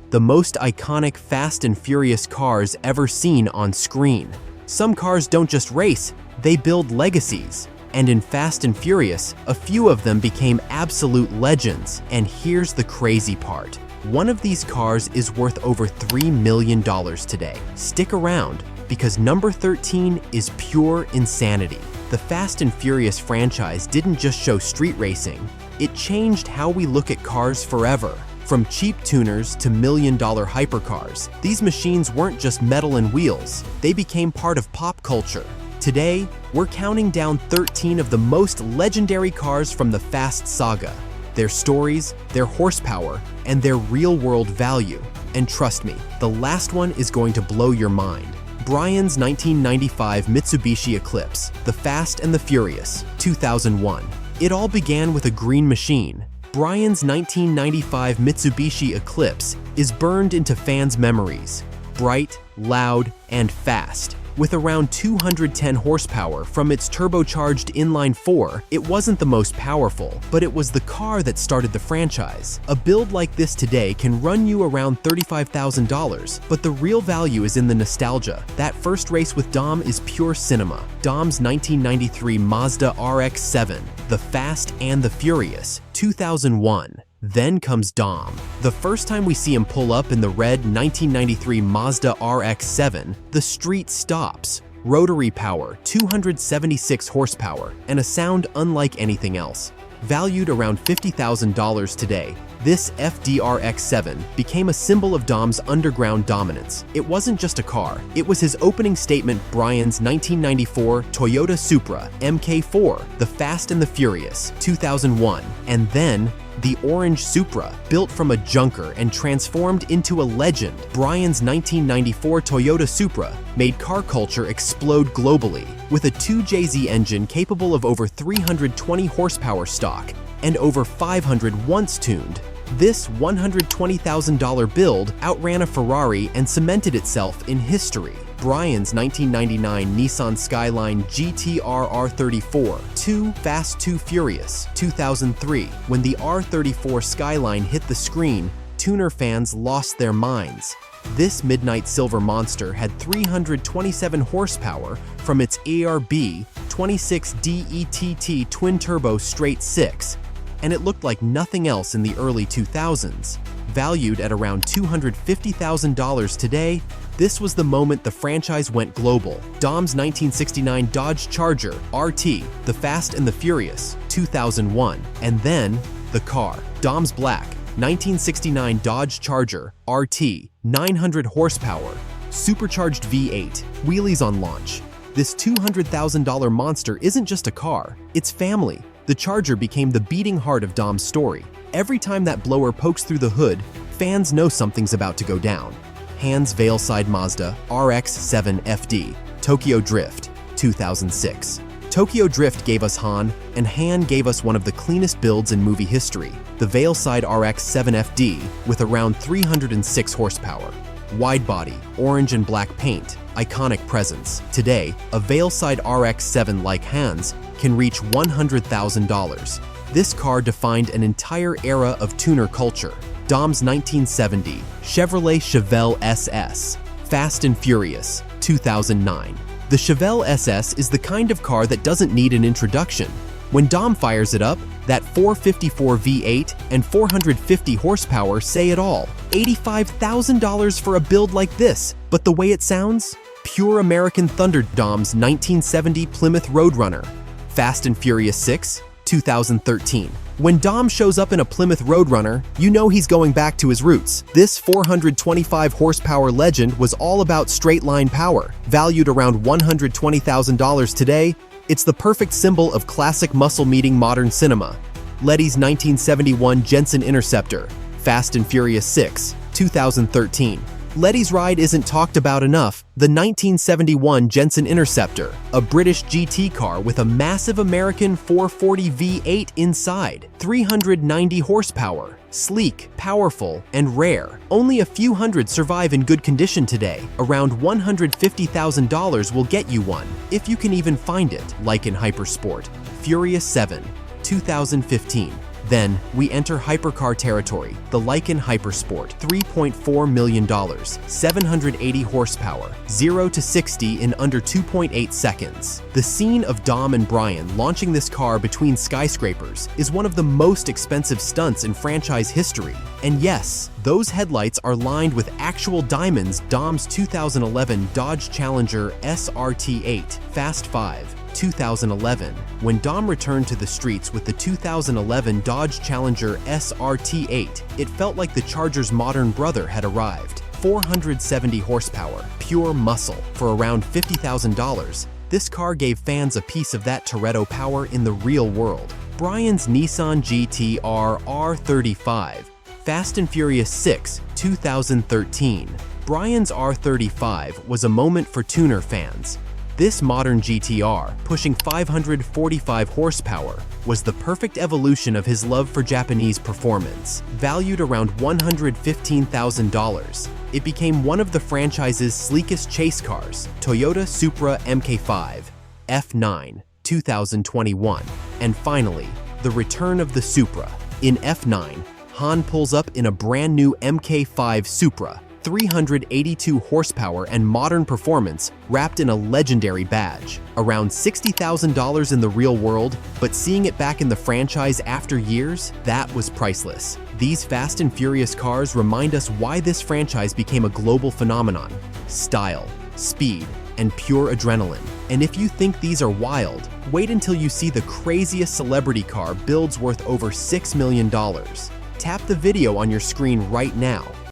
the most iconic Fast and Furious cars ever seen on screen. Some cars don't just race, they build legacies. And in Fast and Furious, a few of them became absolute legends. And here's the crazy part. One of these cars is worth over $3 million today. Stick around, because number 13 is pure insanity. The Fast and Furious franchise didn't just show street racing, it changed how we look at cars forever. From cheap tuners to million-dollar hypercars, these machines weren't just metal and wheels, they became part of pop culture. Today, we're counting down 13 of the most legendary cars from the Fast saga. Their stories, their horsepower, and their real-world value. And trust me, the last one is going to blow your mind. Brian's 1995 Mitsubishi Eclipse, the Fast and the Furious, 2001. It all began with a green machine. Brian's 1995 Mitsubishi Eclipse is burned into fans' memories. Bright, loud, and fast. With around 210 horsepower from its turbocharged inline-4, it wasn't the most powerful, but it was the car that started the franchise. A build like this today can run you around $35,000, but the real value is in the nostalgia. That first race with Dom is pure cinema. Dom's 1993 Mazda RX-7, the Fast and the Furious, 2001. Then comes Dom. The first time we see him pull up in the red 1993 Mazda RX-7, the street stops. Rotary power, 276 horsepower, and a sound unlike anything else. Valued around $50,000 today, this FDRX-7 became a symbol of Dom's underground dominance. It wasn't just a car, it was his opening statement. Brian's 1994 Toyota Supra MK4, the Fast and the Furious, 2001, and then the orange Supra, built from a junker and transformed into a legend. Brian's 1994 Toyota Supra made car culture explode globally. With a 2JZ engine capable of over 320 horsepower stock and over 500 once tuned, this $120,000 build outran a Ferrari and cemented itself in history. Brian's 1999 Nissan Skyline GT-R R34, Too Fast Too Furious, 2003. When the R34 Skyline hit the screen, tuner fans lost their minds. This midnight silver monster had 327 horsepower from its ARB 26DETT twin-turbo straight 6, and it looked like nothing else in the early 2000s. Valued at around $250,000 today, this was the moment the franchise went global. Dom's 1969 Dodge Charger RT, the Fast and the Furious, 2001. And then, the car. Dom's black, 1969 Dodge Charger RT, 900 horsepower, supercharged V8, wheelies on launch. This $200,000 monster isn't just a car, it's family. The Charger became the beating heart of Dom's story. Every time that blower pokes through the hood, fans know something's about to go down. Hans Veilside Mazda RX-7 FD, Tokyo Drift, 2006. Tokyo Drift gave us Han, and Han gave us one of the cleanest builds in movie history, the Veilside RX-7 FD with around 306 horsepower. Wide body, orange and black paint, iconic presence. Today, a Veilside RX-7 like Hans can reach $100,000. This car defined an entire era of tuner culture. Dom's 1970 Chevrolet Chevelle SS, Fast and Furious, 2009. The Chevelle SS is the kind of car that doesn't need an introduction. When Dom fires it up, that 454 V8 and 450 horsepower say it all. $85,000 for a build like this, but the way it sounds? Pure American thunder. Dom's 1970 Plymouth Roadrunner, Fast and Furious 6, 2013. When Dom shows up in a Plymouth Roadrunner, you know he's going back to his roots. This 425 horsepower legend was all about straight line power. Valued around $120,000 today, it's the perfect symbol of classic muscle meeting modern cinema. Letty's 1971 Jensen Interceptor, Fast and Furious 6, 2013. Letty's ride isn't talked about enough. The 1971 Jensen Interceptor, a British GT car with a massive American 440 V8 inside, 390 horsepower, sleek, powerful, and rare. Only a few hundred survive in good condition today. Around $150,000 will get you one, if you can even find it. Lykan Hypersport, Furious 7, 2015. Then, we enter hypercar territory, the Lykan Hypersport, $3.4 million, 780 horsepower, 0 to 60 in under 2.8 seconds. The scene of Dom and Brian launching this car between skyscrapers is one of the most expensive stunts in franchise history. And yes, those headlights are lined with actual diamonds. Dom's 2011 Dodge Challenger SRT8 Fast 5. 2011. When Dom returned to the streets with the 2011 Dodge Challenger SRT8, it felt like the Charger's modern brother had arrived. 470 horsepower, pure muscle, for around $50,000. This car gave fans a piece of that Toretto power in the real world. Brian's Nissan GT-R R35, Fast and Furious 6, 2013. Brian's R35 was a moment for tuner fans. This modern GT-R, pushing 545 horsepower, was the perfect evolution of his love for Japanese performance. Valued around $115,000, it became one of the franchise's sleekest chase cars. Toyota Supra MK5 F9 2021. And finally, the return of the Supra. In F9, Han pulls up in a brand new MK5 Supra, 382 horsepower and modern performance wrapped in a legendary badge. Around $60,000 in the real world, but seeing it back in the franchise after years, that was priceless. These Fast and Furious cars remind us why this franchise became a global phenomenon: style, speed, and pure adrenaline. And if you think these are wild, wait until you see the craziest celebrity car builds worth over $6 million. Tap the video on your screen right now